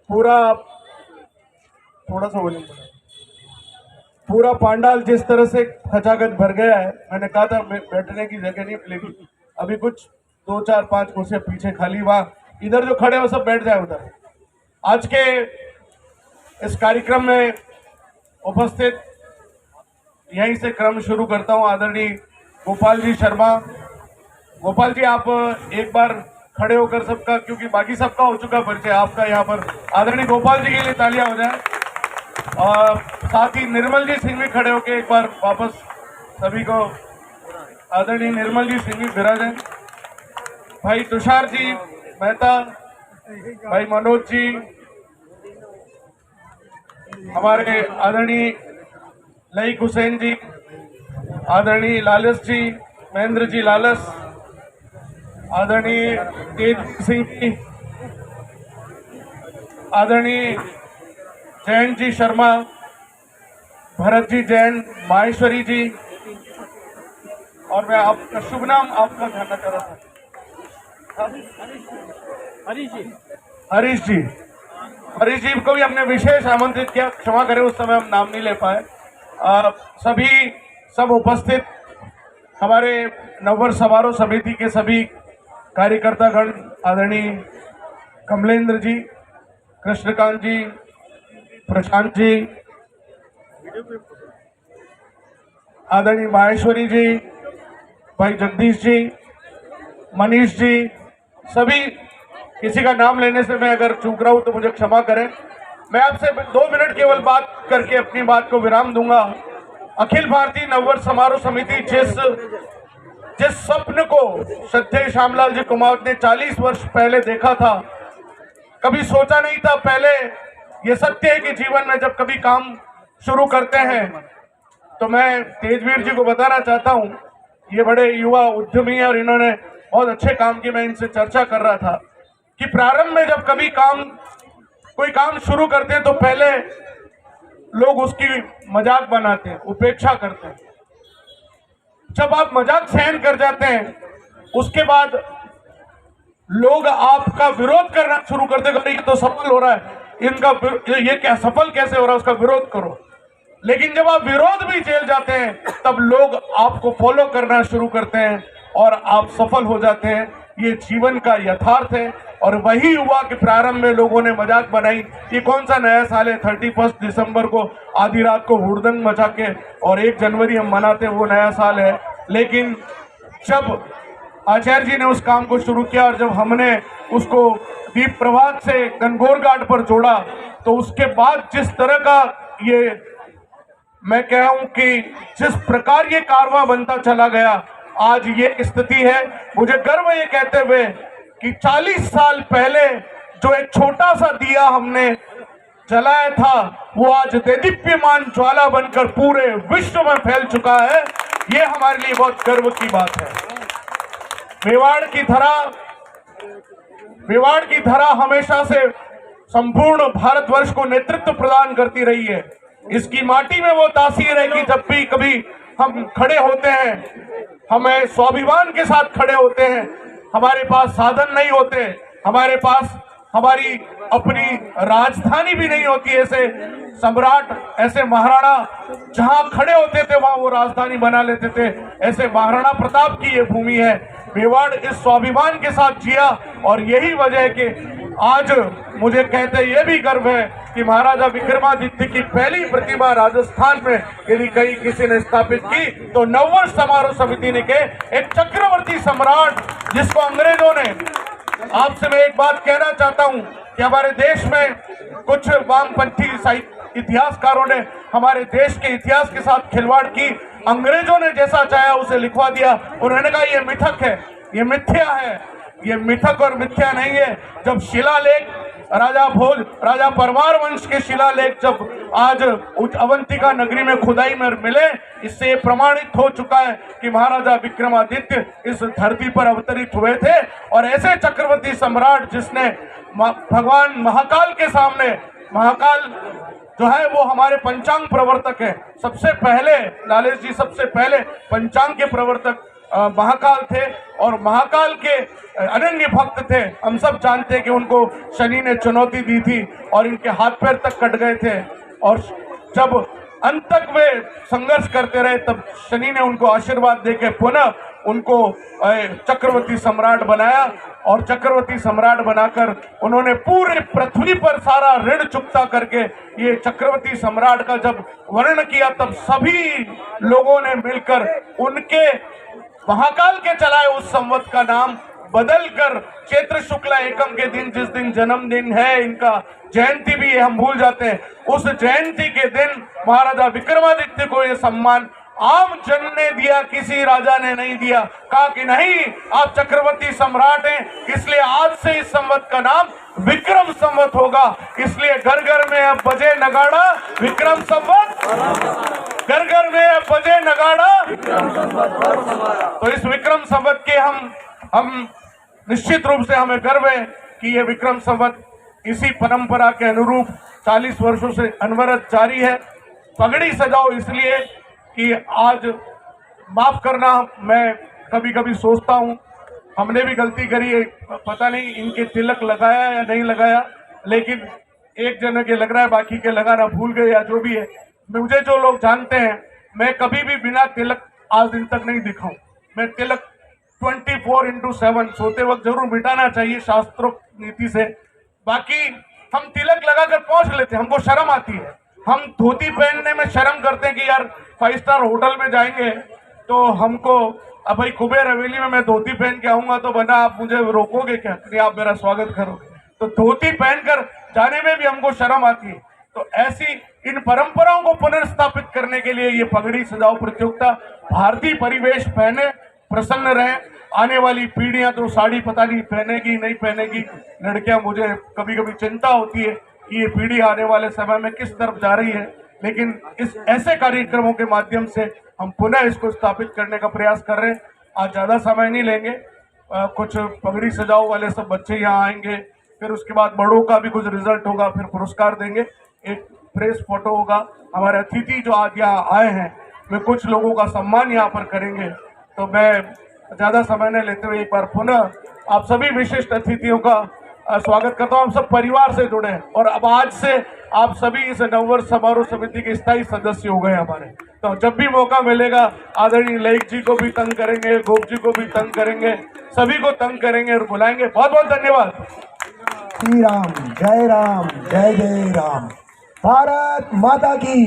पूरा थोड़ा सा वॉल्यूम बढ़ाओ। पूरा पांडाल जिस तरह से खचाखच भर गया है, मैंने कहा था बैठने की जगह नहीं मिलेगी। अभी कुछ 2 4 5 कुर्सियां पीछे खाली, वहां इधर जो खड़े हो सब बैठ जाए उधर। आज के इस कार्यक्रम में उपस्थित, यहीं से क्रम शुरू करता हूं, आदरणीय गोपाल जी शर्मा। गोपाल जी, आप एक बार खड़े होकर सबका, क्योंकि बाकी सबका हो चुका परिचय, आपका यहाँ पर आदरणीय गोपाल जी के लिए तालियां हो जाए। और साथ ही निर्मल जी सिंह भी खड़े होकर एक बार वापस सभी को, आदरणीय निर्मल जी सिंह भी विराजें। भाई तुषार जी मेहता, भाई मनोज जी, हमारे आदरणीय लईक हुसैन जी, आदरणीय लालस जी, महेंद्र जी लालस, आदरणीय तेज सिंह जी, आदरणीय जैन जी शर्मा, भरत जी जैन, माहेश्वरी जी, और मैं आपका शुभ नाम आपका जानना चाह रहा था। हरीश जी। हरीश जी को भी हमने विशेष आमंत्रित किया, क्षमा करें उस समय हम नाम नहीं ले पाए। सब उपस्थित हमारे नववर्ष समारोह समिति के सभी कार्यकर्तागण, आदरणीय कमलेंद्र जी, कृष्णकांत जी, प्रशांत जी, आदरणीय माहेश्वरी जी, भाई जगदीश जी, मनीष जी, सभी, किसी का नाम लेने से मैं अगर चूक रहा हूं तो मुझे क्षमा करें। मैं आपसे 2 मिनट केवल बात करके अपनी बात को विराम दूंगा। अखिल भारतीय नववर्ष समारोह समिति जिस स्वप्न को श्रद्धेय श्यामलाल जी कुमावत ने 40 वर्ष पहले देखा था, कभी सोचा नहीं था। पहले ये सत्य है कि जीवन में जब कभी काम शुरू करते हैं, तो मैं तेजवीर जी को बताना चाहता हूं, ये बड़े युवा उद्यमी है और इन्होंने बहुत अच्छे काम की, मैं इनसे चर्चा कर रहा था कि प्रारंभ में जब कभी कोई काम शुरू करते हैं तो पहले लोग उसकी मजाक बनाते हैं, उपेक्षा करते हैं। जब आप मजाक सहन कर जाते हैं, उसके बाद लोग आपका विरोध करना शुरू करते हैं, ये तो सफल हो रहा है, ये क्या सफल कैसे हो रहा है, उसका विरोध करो। लेकिन जब आप विरोध भी झेल जाते हैं, तब लोग आपको फॉलो करना शुरू करते हैं और आप सफल हो जाते हैं। ये जीवन का यथार्थ है। और वही हुआ कि प्रारंभ में लोगों ने मजाक बनाई, ये कौन सा नया साल है, 31 दिसंबर को आधी रात को हुड़दंग मचा के और 1 जनवरी हम मनाते हैं, वो नया साल है। लेकिन जब आचार्य जी ने उस काम को शुरू किया और जब हमने उसको दीप प्रभात से गणगौर घाट पर जोड़ा, तो उसके बाद जिस तरह का ये, मैं कह रहा हूं कि जिस प्रकार ये कारवां बनता चला गया, आज ये स्थिति है। मुझे गर्व ये कहते हुए कि 40 साल पहले जो एक छोटा सा दिया हमने जलाया था, वो आज देदीप्यमान ज्वाला बनकर पूरे विश्व में फैल चुका है। ये हमारे लिए बहुत गर्व की बात है। मेवाड़ की धरा हमेशा से संपूर्ण भारतवर्ष को नेतृत्व प्रदान करती रही है। इसकी माटी में वो तासीर है कि जब भी कभी हम खड़े होते हैं, हमें स्वाभिमान के साथ खड़े होते हैं। हमारे पास साधन नहीं होते, हमारे पास हमारी अपनी राजधानी भी नहीं होती। ऐसे सम्राट, ऐसे महाराणा जहां खड़े होते थे वहां वो राजधानी बना लेते थे। ऐसे महाराणा प्रताप की ये भूमि है। मेवाड़ इस स्वाभिमान के साथ जिया और यही वजह है कि आज मुझे कहते ये भी गर्व है कि महाराजा विक्रमादित्य की पहली प्रतिमा राजस्थान में यदि कहीं किसी ने स्थापित की तो नववर्ष समारोह समिति ने के एक चक्रवर्ती सम्राट, जिसको अंग्रेजों ने, आपसे मैं एक बात कहना चाहता हूं कि हमारे देश में कुछ वामपंथी इतिहासकारों ने हमारे देश के इतिहास के साथ खिलवाड़ की। अंग्रेजों ने जैसा चाहा उसे लिखवा दिया। उन्होंने कहा ये मिथक है, ये मिथ्या है। ये मिथक और मिथ्या नहीं है। जब शिलालेख राजा परमार वंश के शिलालेख जब आज अवंतिका नगरी में खुदाई में मिले, इससे प्रमाणित हो चुका है कि महाराजा विक्रमादित्य इस धरती पर अवतरित हुए थे। और ऐसे चक्रवर्ती सम्राट जिसने भगवान महाकाल के सामने, महाकाल जो है वो हमारे पंचांग प्रवर्तक है। सबसे पहले लालेश जी सबसे पहले पंचांग के प्रवर्तक महाकाल थे और महाकाल के अनन्य भक्त थे। हम सब जानते हैं कि उनको शनि ने चुनौती दी थी और इनके हाथ पैर तक कट गए थे और जब अंत तक वे संघर्ष करते रहे तब शनि ने उनको आशीर्वाद देकर पुनः उनको चक्रवर्ती सम्राट बनाया और चक्रवर्ती सम्राट बनाकर उन्होंने पूरे पृथ्वी पर सारा ऋण चुकता करके ये चक्रवर्ती सम्राट का जब वर्णन किया तब सभी लोगों ने मिलकर उनके महाकाल के चलाए उस संवत का नाम बदलकर चैत्र शुक्ला एकम के दिन, जिस दिन जन्मदिन है इनका, जयंती भी हम भूल जाते हैं, उस जयंती के दिन महाराजा विक्रमादित्य को यह सम्मान आम जन ने दिया, किसी राजा ने नहीं दिया। कहा कि नहीं, आप चक्रवर्ती सम्राट हैं, इसलिए आज से इस संवत का नाम विक्रम संवत होगा। इसलिए घर घर में अब बजे नगाड़ा विक्रम संवत, घर घर में अब बजे नगाड़ा विक्रम संवत। तो इस विक्रम संवत के हम निश्चित रूप से हमें गर्व है कि ये विक्रम संवत इसी परंपरा के अनुरूप 40 वर्षों से अनवरत जारी है। पगड़ी सजाओ इसलिए कि आज माफ करना, मैं कभी कभी सोचता हूँ हमने भी गलती करी है, पता नहीं इनके तिलक लगाया या नहीं लगाया, लेकिन एक जने के लग रहा है, बाकी के लगाना भूल गए या जो भी है। मुझे जो लोग जानते हैं, मैं कभी भी बिना तिलक आज दिन तक नहीं दिखा हूं। मैं तिलक 24/7 सोते वक्त जरूर मिटाना चाहिए शास्त्रोक्त नीति से। बाकी हम तिलक लगाकर पहुंच लेते हैं, हमको शर्म आती है। हम धोती पहनने में शर्म करते हैं कि यार 5 स्टार होटल में जाएंगे तो हमको, अब भाई कुबेर हवेली में मैं धोती पहन के आऊंगा तो बना आप मुझे रोकोगे क्या? नहीं, आप मेरा स्वागत करोगे। तो धोती पहनकर जाने में भी हमको शर्म आती है। तो ऐसी इन परंपराओं को पुनर्स्थापित करने के लिए ये पगड़ी सजाओ प्रतियोगिता, भारतीय परिवेश पहने, प्रसन्न रहे। आने वाली पीढ़ियां तो साड़ी पता नहीं पहनेगी नहीं पहनेगी, लड़कियां, मुझे कभी कभी चिंता होती है कि ये पीढ़ी आने वाले समय में किस तरफ जा रही है। लेकिन इस ऐसे कार्यक्रमों के माध्यम से हम पुनः इसको स्थापित करने का प्रयास कर रहे हैं। आज ज़्यादा समय नहीं लेंगे, कुछ पगड़ी सजाओ वाले सब बच्चे यहाँ आएंगे, फिर उसके बाद बड़ों का भी कुछ रिजल्ट होगा, फिर पुरस्कार देंगे, एक प्रेस फोटो होगा। हमारे अतिथि जो आज यहाँ आए हैं वे कुछ लोगों का सम्मान यहाँ पर करेंगे। तो मैं ज़्यादा समय न लेते हुए एक बार पुनः आप सभी विशिष्ट अतिथियों का स्वागत करता हूँ। हम सब परिवार से जुड़े हैं और अब आज से आप सभी इस नववर्ष समारोह समिति के स्थायी सदस्य हो गए हमारे। तो जब भी मौका मिलेगा आदरणीय ललित जी को भी तंग करेंगे, गोप जी को भी तंग करेंगे, सभी को तंग करेंगे और बुलाएंगे। बहुत बहुत धन्यवाद। श्री राम, जय जय राम। भारत माता की।